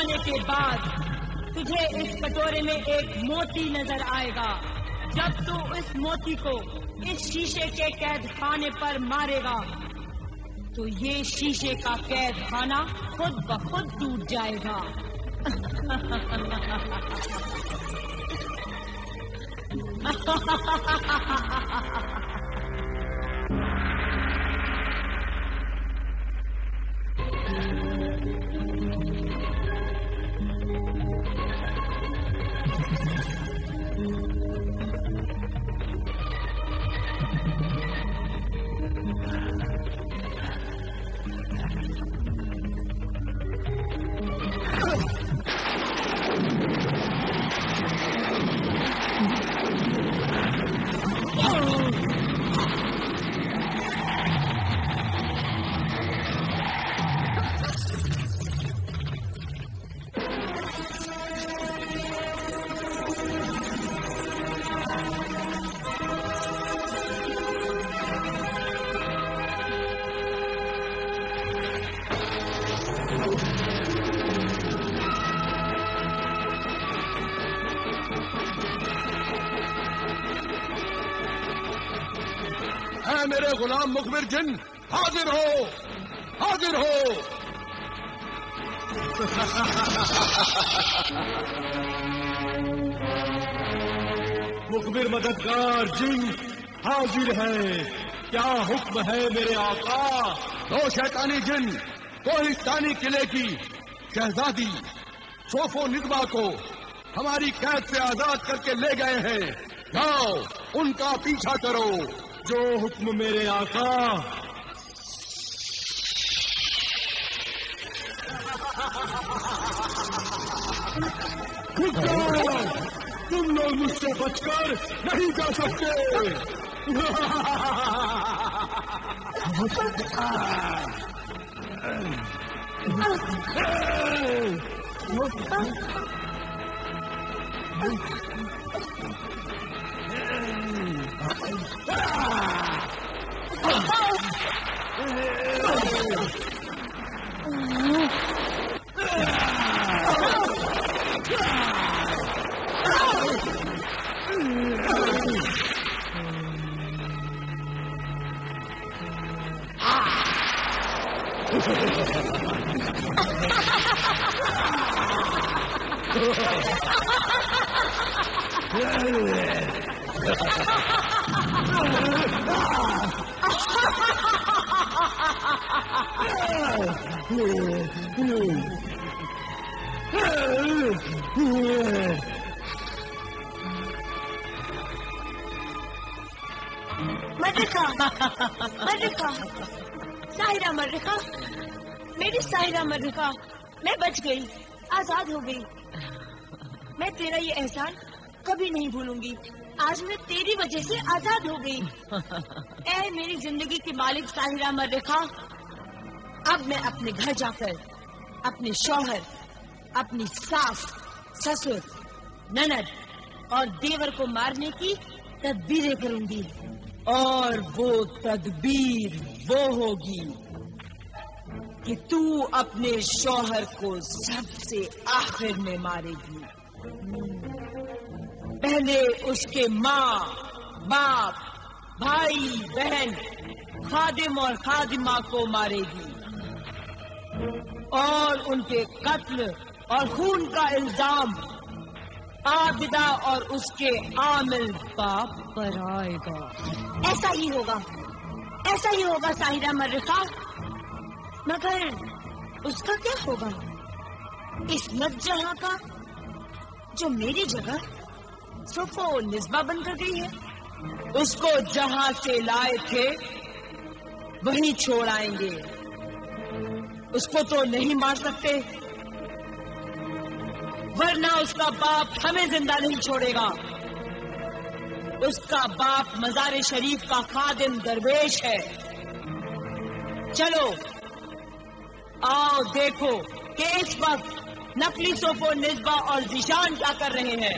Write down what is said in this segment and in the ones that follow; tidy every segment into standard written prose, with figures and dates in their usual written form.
جانے کے بعد تجھے اس کٹورے میں ایک موتی نظر آئے گا. جب تو اس موتی کو اس شیشے کے قید خانے پر مارے گا تو یہ شیشے کا قید خانہ خود بخود ٹوٹ جائے گا. میرے غلام مخبر جن، حاضر ہو، حاضر ہو. مخبر مددگار جن حاضر ہے. کیا حکم ہے میرے آقا؟ دو شیطانی جن کوہستانی قلعے کی شہزادی صوفو نسبہ کو ہماری قید سے آزاد کر کے لے گئے ہیں. جاؤ ان کا پیچھا کرو. جو حکم میرے آقا. تم لوگ مجھ سے بچ کر نہیں جا سکتے. مرکہ ساحرہ مرکہ، میری ساحرہ مرکہ، میں بچ گئی، آزاد ہو گئی. میں تیرا یہ احسان کبھی نہیں بھولوں گی. آج میں تیری وجہ سے آزاد ہو گئی. اے میری زندگی کی مالک ساحرہ مرکہ، اب میں اپنے گھر جا کر اپنے شوہر، اپنی ساس، سسر، نند اور دیور کو مارنے کی تدبیریں کروں گی. اور وہ تدبیر وہ ہوگی کہ تو اپنے شوہر کو سب سے آخر میں مارے گی. پہلے اس کے ماں، باپ، بھائی، بہن، خادم اور خادمہ کو مارے گی اور ان کے قتل اور خون کا الزام عابدہ اور اس کے عامل باپ پر آئے گا. ایسا ہی ہوگا، ایسا ہی ہوگا ساحرہ مرکہ. مگر اس کا کیا ہوگا، عصمت جہاں کا، جو میری جگہ صوفو نسبہ بن کر گئی ہے؟ اس کو جہاں سے لائے تھے وہیں چھوڑ آئیں گے. اس کو تو نہیں مار سکتے، ورنہ اس کا باپ ہمیں زندہ نہیں چھوڑے گا. اس کا باپ مزار شریف کا خادم درویش ہے. چلو آؤ دیکھو کہ اس وقت نقلی صوفو نسبہ اور ذیشان کیا کر رہے ہیں.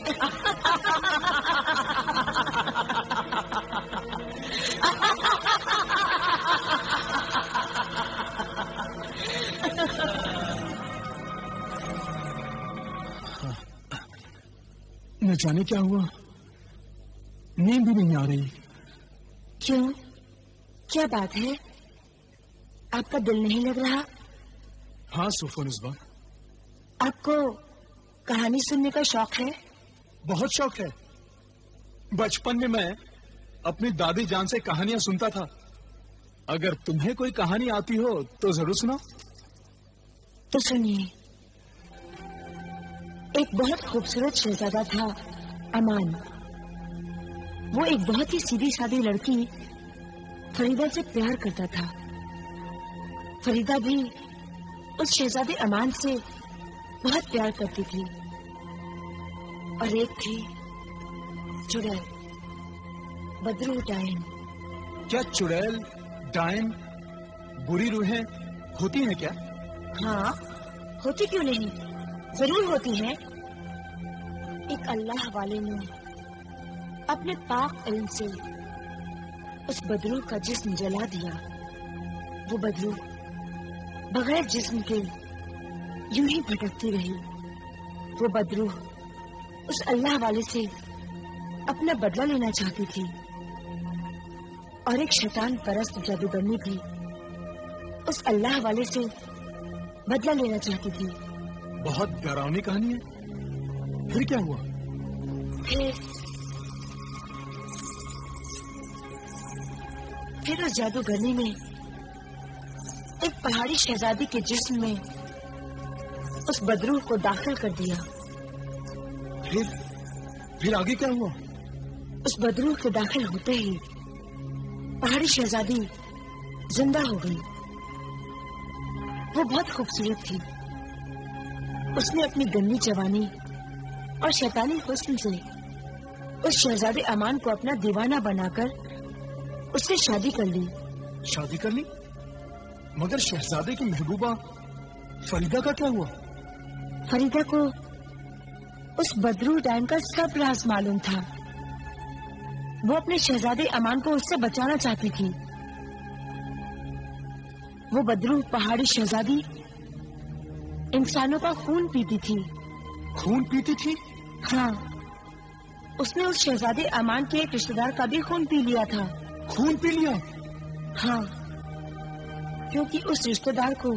जाने क्या हुआ, नींद भी नहीं आ रही। क्यों, क्या बात है? आपका दिल नहीं लग रहा? हाँ सोफोनिस्बा, आपको कहानी सुनने का शौक है? बहुत शौक है। बचपन में मैं अपनी दादी जान से कहानियां सुनता था। अगर तुम्हें कोई कहानी आती हो तो जरूर सुनाओ। तो सुनिए। एक बहुत खूबसूरत शहजादा था, अमान। वो एक बहुत ही सीधी सादी लड़की फरीदा से प्यार करता था। फरीदा भी उस शहजादे अमान से बहुत प्यार करती थी। और एक थी चुड़ैल, बदरू डायन। क्या चुड़ैल, डायन, बुरी रूहें होती हैं क्या? हाँ, होती क्यों नहीं, जरूर होती हैं। एक अल्लाह वाले ने अपने पाक इल्म से उस बदरू का जिस्म जला दिया। वो बदरू बगैर जिस्म के यूं ही भटकती रही। वो बदरू उस अल्लाह वाले से अपना बदला लेना चाहती थी। और एक शैतान परस्त जादूगरनी भी उस अल्लाह वाले से बदला लेना चाहती थी। बहुत डरावनी कहानी है। फिर क्या हुआ? फिर उस जादूगरनी ने एक पहाड़ी शहजादी के जिस्म में उस बदरूह को दाखिल कर दिया। फिर आगे क्या हुआ? उस बदरूह के दाखिल होते ही पहाड़ी शहजादी जिंदा हो गई। वो बहुत खूबसूरत थी। उसने अपनी गंदी जवानी और शैतानी हुस्न से उस शहजादे अमान को अपना दीवाना बनाकर उससे शादी कर ली। शादी कर ली? मगर शहजादे की महबूबा फरीदा का क्या हुआ? फरीदा को उस बदरू डायन का सब राज मालूम था। वो अपने शहजादे अमान को उससे बचाना चाहती थी। वो बदरू पहाड़ी शहजादी इंसानों का खून पीती थी। खून पीती थी? हाँ, उसने उस शहजादे अमान के एक रिश्तेदार का भी खून पी लिया था। खून पी लिया? हाँ, क्योंकि उस रिश्तेदार को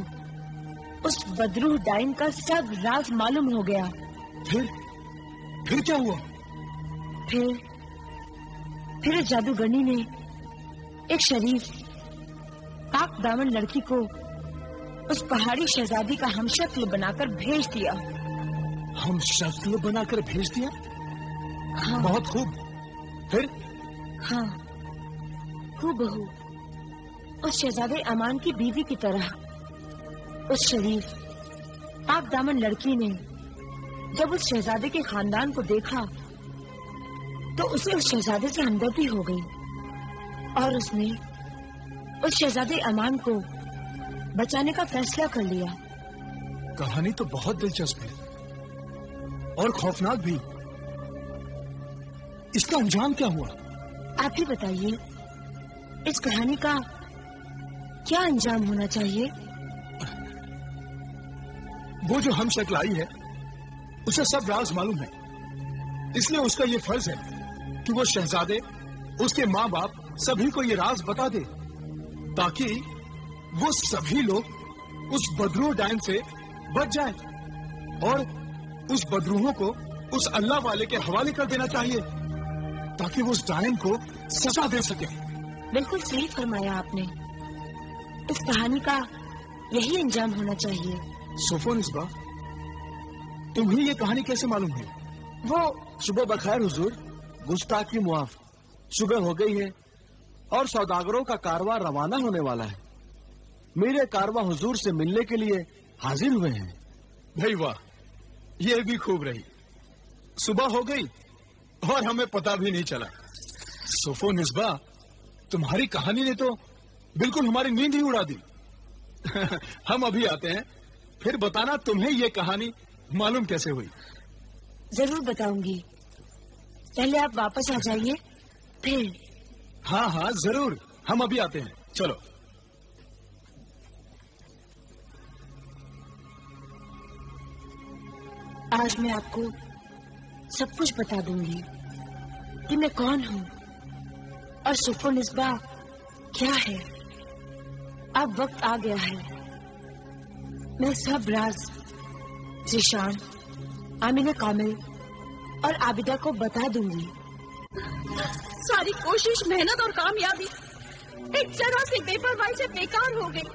उस बदरू डाइन का सब राज मालूम हो गया। फिर क्या हुआ? फिर उस जादूगरनी ने एक शरीफ पाक दामन लड़की को उस पहाड़ी शहजादी का हमशक्ल बनाकर भेज दिया। हमशक्ल बनाकर भेज दिया? हाँ, बहुत खूब। फिर? हाँ, हूबहू उस शहजादे अमान की बीवी की तरह उस शरीफ पाक दामन लड़की ने जब उस शहजादे के खानदान को देखा तो उसे उस शहजादे से हमदर्दी हो गई और उसने उस शहजादे अमान को बचाने का फैसला कर लिया। कहानी तो बहुत दिलचस्प है और खौफनाक भी। इसका अंजाम क्या हुआ? आप ही बताइए, इस कहानी का क्या अंजाम होना चाहिए? वो जो हम शक्ल आई है उसे सब राज मालूम है, इसलिए उसका ये फर्ज है कि वो शहजादे, उसके माँ बाप सभी को ये राज बता दे, ताकि वो सभी लोग उस बदरू डायन से बच जाएं और उस बदरूहों को उस अल्लाह वाले के हवाले कर देना चाहिए ताकि वो उस डायन को सजा दे सके। बिल्कुल सही फरमाया आपने। इस कहानी का यही अंजाम होना चाहिए। सोफोनिस्बा, तुम्हें ये कहानी कैसे मालूम है? वो सुबह बखैर हुजूर, गुस्ताखी मुआफ। सुबह हो गई है और सौदागरों का कारवां रवाना होने वाला है। मेरे कारवां हुजूर से मिलने के लिए हाजिर हुए हैं। भाई वाह, ये भी खूब रही। सुबह हो गई और हमें पता भी नहीं चला। सोफोनिस्बा, तुम्हारी कहानी ने तो बिल्कुल हमारी नींद ही उड़ा दी। हम अभी आते हैं, फिर बताना तुम्हें ये कहानी मालूम कैसे हुई। जरूर बताऊंगी, पहले आप वापस आ जाइए फिर। हाँ हाँ जरूर, हम अभी आते हैं, चलो। आज मैं आपको सब कुछ बता दूंगी कि मैं कौन हूँ और सुफो निस्बा क्या है। अब वक्त आ गया है, मैं सब राज ज़ीशान, आमिना कामिल और आबिदा को बता दूंगी। सारी कोशिश, मेहनत और कामयाबी एक जगह से बेपरवाही से बेकार हो गई।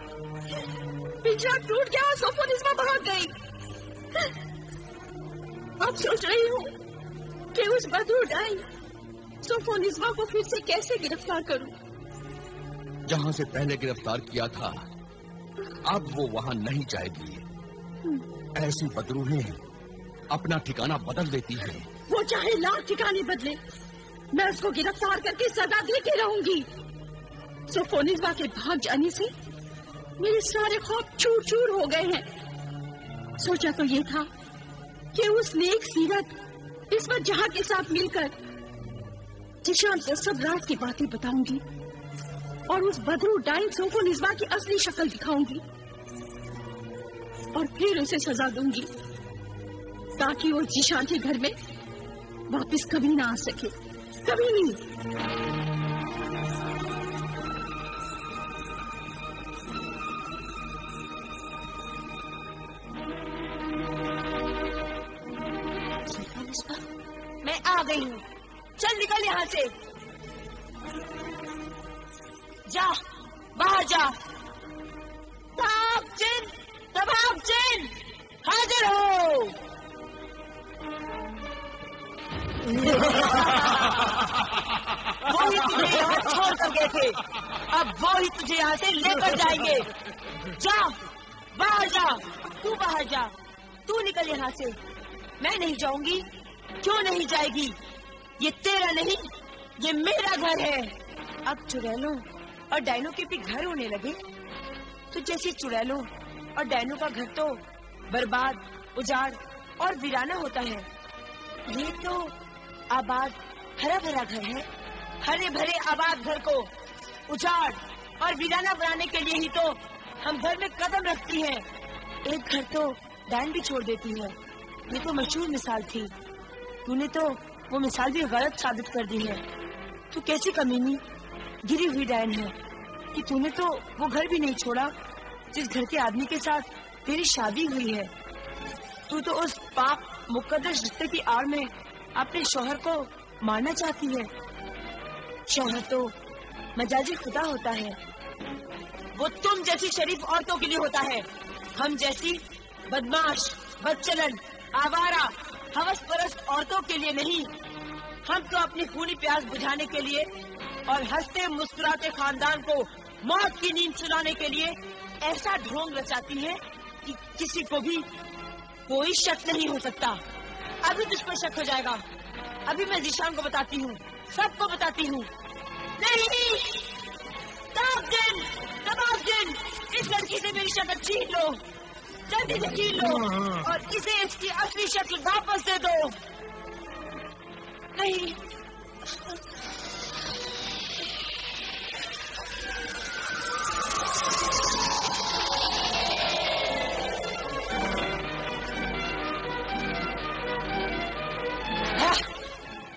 पिंजरा टूट गया और सुफो निस्बा भाग गई। अब सोच रही हूँ कि उस बदरू डाइन सुफो निस्बा को फिर से कैसे गिरफ्तार करूं। जहाँ से पहले गिरफ्तार किया था अब वो वहाँ नहीं जाएगी। ऐसी बदरूहें अपना ठिकाना बदल देती हैं। वो चाहे लाख ठिकाने बदले, मैं उसको गिरफ्तार करके सजा देती रहूंगी। सुफो निस्बा के भाग जाने से मेरे सारे ख्वाब चूर चूर हो गए हैं। सोचा तो ये था कि उस नेक सीरत इस्मत जहां के साथ मिलकर ज़ीशान को सब राज की बातें बताऊंगी और उस बदरू डाइन सुफो निस्बा की असली शक्ल दिखाऊंगी और फिर उसे सजा दूंगी ताकि वो ज़ीशान के घर में वापस कभी ना आ सके, कभी नहीं। मैं आ गई हूँ, चल निकल यहाँ से। जा, बाहर जा। तबाब जिन, हाजिर हो। वो ही तुझे यहाँ छोड़ कर गए थे, अब वो ही तुझे यहाँ से लेकर जाएंगे। जा, बाहर जा। तू बाहर जा, तू निकल यहाँ से। मैं नहीं जाऊंगी। क्यों नहीं जाएगी? ये तेरा नहीं, ये मेरा घर है। अब चुड़ैलों और डायनों के भी घर होने लगे तो जैसे चुड़ैलों और डायनों का घर तो बर्बाद, उजाड़ और वीराना होता है, ये तो आबाद हरा भरा घर है। हरे भरे आबाद घर को उजाड़ और वीराना बनाने के लिए ही तो हम घर में कदम रखती हैं। एक घर तो डायन भी छोड़ देती है। ये तो मशहूर मिसाल थी, तूने तो वो मिसाल भी गलत साबित कर दी है। तू कैसी कमीनी गिरी हुई डायन है कि तूने तो वो घर भी नहीं छोड़ा जिस घर के आदमी के साथ तेरी शादी हुई है। तू तो उस पाक मुकद्दस रिश्ते की आड़ में अपने शौहर को मारना चाहती है। शौहर तो मजाजी खुदा होता है, वो तुम जैसी शरीफ औरतों के लिए होता है। हम जैसी बदमाश, बदचलन, आवारा, हवस परस्त औरतों के लिए नहीं। हम तो अपनी खूनी प्यास बुझाने के लिए और हंसते मुस्कुराते खानदान को मौत की नींद सुलाने के लिए ऐसा ढोंग रचाती है कि किसी को भी कोई शक नहीं हो सकता। अभी तुझ पर शक हो जाएगा। अभी मैं ज़ीशान को बताती हूँ, सबको बताती हूँ। नहीं, तबाब, इस लड़की से मेरी शक्ल छीन लो, जल्दी से छीन लो और इसे इसकी असली शक्ल वापस दे दो। नहीं,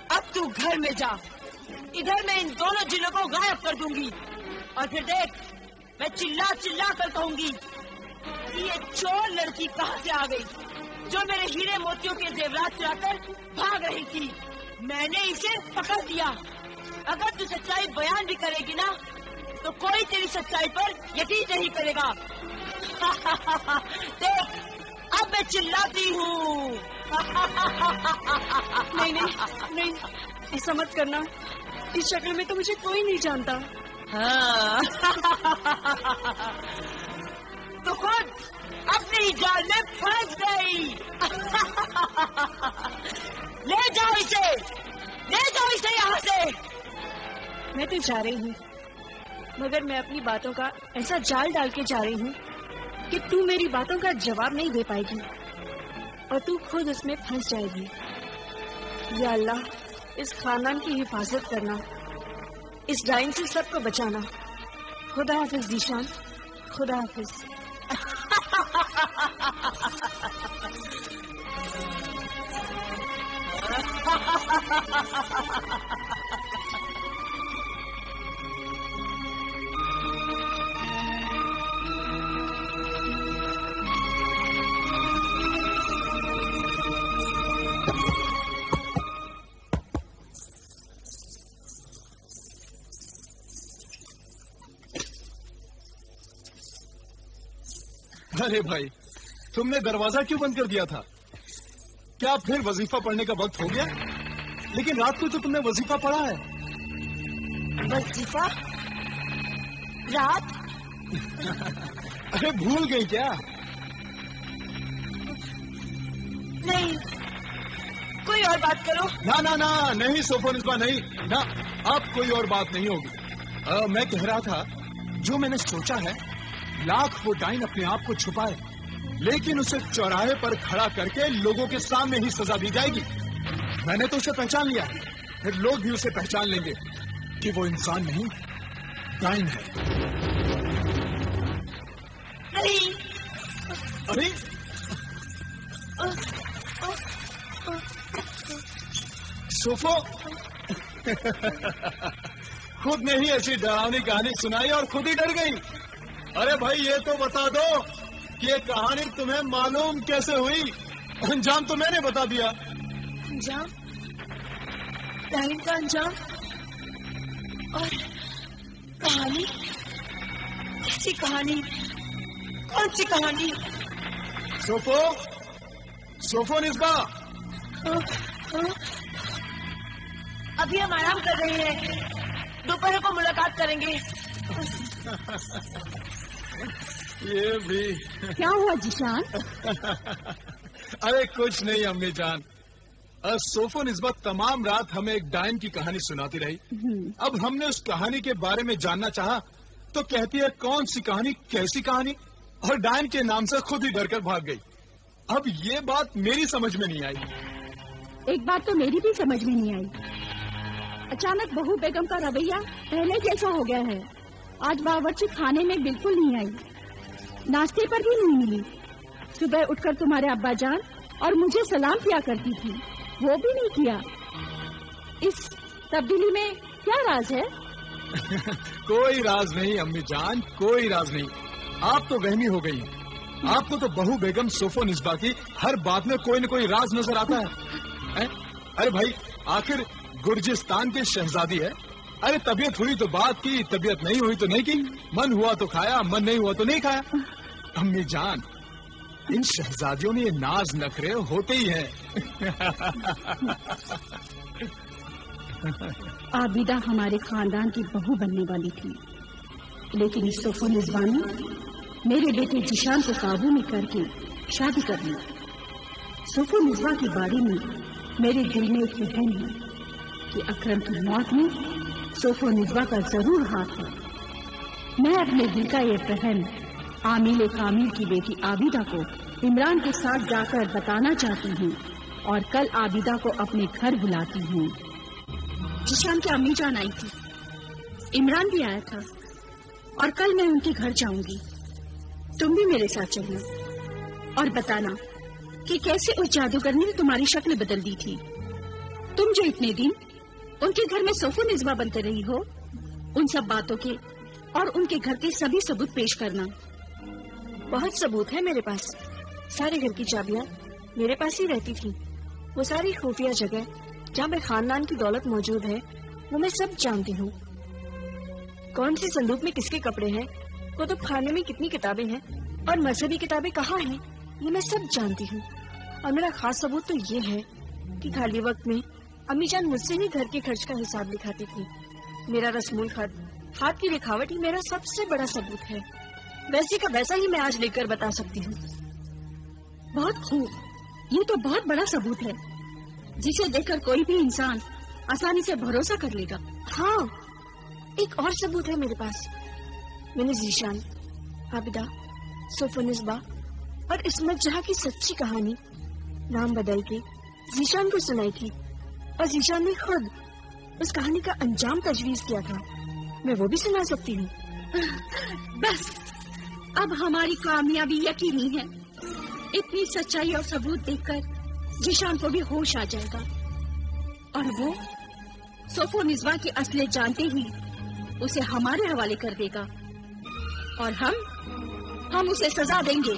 अब तू घर में जा। इधर मैं इन दोनों जिलों को गायब कर दूंगी और फिर देख, मैं चिल्ला चिल्ला कर कहूंगी कि ये चोर लड़की कहाँ से आ गई जो मेरे हीरे मोतियों के जेवरात चुराकर भाग रही थी। मैंने इसे पकड़ लिया। अगर तू सच्चाई बयान भी करेगी ना तो कोई तेरी सच्चाई पर यकीन नहीं करेगा। देख, अब मैं चिल्लाती हूँ। नहीं, ऐसा मत करना। इस शक्ल में तो मुझे कोई नहीं जानता। हाँ। तो खुद अपने ही जाल में फंस गई। ले जाओ इसे यहाँ से। मैं तो जा रही हूँ, मगर मैं अपनी बातों का ऐसा जाल डाल के जा रही हूँ कि तू मेरी बातों का जवाब नहीं दे पाएगी और तू खुद उसमें फंस जाएगी। या अल्लाह, इस खानदान की हिफाजत करना, इस डाइन से सबको बचाना। खुदा हाफिज ज़ीशान, खुदा हाफिज। अरे भाई, तुमने दरवाजा क्यों बंद कर दिया था? क्या फिर वजीफा पढ़ने का वक्त हो गया? लेकिन रात को तो तुमने वजीफा पढ़ा है। वजीफा? रात? अरे भूल गई क्या? नहीं, कोई और बात करो। ना ना ना, नहीं सोफोनिस्बा, नहीं ना, अब कोई और बात नहीं होगी। मैं कह रहा था, जो मैंने सोचा है, लाख वो डाइन अपने आप को छुपाए, लेकिन उसे चौराहे पर खड़ा करके लोगों के सामने ही सजा दी जाएगी। मैंने तो उसे पहचान लिया, फिर लोग भी उसे पहचान लेंगे कि वो इंसान नहीं, डाइन है। नहीं। अरे सोफो खुद ने ही ऐसी डरावनी कहानी सुनाई और खुद ही डर गई। अरे भाई, ये तो बता दो कि ये कहानी तुम्हें मालूम कैसे हुई? अंजाम तो मैंने बता दिया। अंजाम? डाइन का अंजाम? और कहानी? कैसी कहानी? कौन सी कहानी? सोफोनिस्बा, अभी हम आराम कर रहे हैं, दोपहर को मुलाकात करेंगे। ये भी क्या हुआ जीशान? अरे कुछ नहीं अम्मी जान, सोफोनिस्बा तमाम रात हमें एक डाइन की कहानी सुनाती रही। अब हमने उस कहानी के बारे में जानना चाहा तो कहती है कौन सी कहानी, कैसी कहानी, और डाइन के नाम से खुद ही डरकर भाग गई। अब ये बात मेरी समझ में नहीं आई। एक बात तो मेरी भी समझ में नहीं आई। अचानक बहू बेगम का रवैया पहले जैसा हो गया है। आज बावर्ची खाने में बिल्कुल नहीं आई, नाश्ते पर भी नहीं मिली। सुबह उठकर तुम्हारे अब्बा जान और मुझे सलाम किया करती थी, वो भी नहीं किया। इस तब्दीली में क्या राज है? कोई राज नहीं अम्मी जान, कोई राज नहीं। आप तो वहमी हो गई हैं। आपको तो बहू बेगम सोफोनिस्बा की हर बात में कोई न कोई राज नजर आता है? अरे भाई, आखिर गुर्जिस्तान की शहजादी है। अरे तबीयत हुई तो बात की, तबीयत नहीं हुई तो नहीं की, मन हुआ तो खाया, मन नहीं हुआ तो नहीं खाया। अम्मी जान, इन शहजादियों में ये नाज नखरे होते ही हैं। आबिदा हमारे खानदान की बहू बनने वाली थी, लेकिन इस सोफोनिस्बा ने मेरे बेटे जिशान को काबू में करके शादी कर ली। सोफोनिस्बा के बारे में मेरे दिल में एक वहम है कि अकरम की मौत में सोफोनिस्बा का जरूर हाथ है। मैं अपने दिल का ये वहम आमिल कामिल की बेटी आबिदा को इमरान के साथ जाकर बताना चाहती हूँ और कल आबिदा को अपने घर बुलाती हूँ। जिशान की अम्मी जान आई थी, इमरान भी आया था और कल मैं उनके घर जाऊंगी। तुम भी मेरे साथ चलना और बताना कि कैसे उस जादूगर ने तुम्हारी शक्ल बदल दी थी। तुम जो इतने दिन उनके घर में सोफोनिस्बा बनते रही हो, उन सब बातों के और उनके घर के सभी सबूत पेश करना। बहुत सबूत है मेरे पास। सारे घर की चाबियां मेरे पास ही रहती थी। वो सारी खुफिया जगह जहाँ पे खानदान की दौलत मौजूद है, वो मैं सब जानती हूँ। कौन सी संदूक में किसके कपड़े हैं, वो तो खाने में कितनी किताबें हैं और मजहबी किताबें कहाँ हैं, ये मैं सब जानती हूँ। और मेरा खास सबूत तो ये है कि खाली वक्त में अम्मी जान मुझसे ही घर के खर्च का हिसाब लिखाती थी। मेरा रस्मुल खत, हाथ की लिखावट ही मेरा सबसे बड़ा सबूत है। वैसे का वैसा ही मैं आज लेकर बता सकती हूँ। बहुत खूब, ये तो बहुत बड़ा सबूत है जिसे देखकर कोई भी इंसान आसानी से भरोसा कर लेगा। हाँ, एक और सबूत है मेरे पास। मैंने जीशान, आबिदा, सोफोनिस्बा और इस्मत जहाँ की सच्ची कहानी नाम बदल के जीशान को सुनाई थी और जीशान ने खुद उस कहानी का अंजाम तजवीज किया था। मैं वो भी सुना सकती हूँ। बस अब हमारी कामयाबी यकीनी है। इतनी सच्चाई और सबूत देखकर जीशान को भी होश आ जाएगा। और वो सोफोनिज़्वा की असलियत जानते ही उसे हमारे हवाले कर देगा और हम उसे सजा देंगे।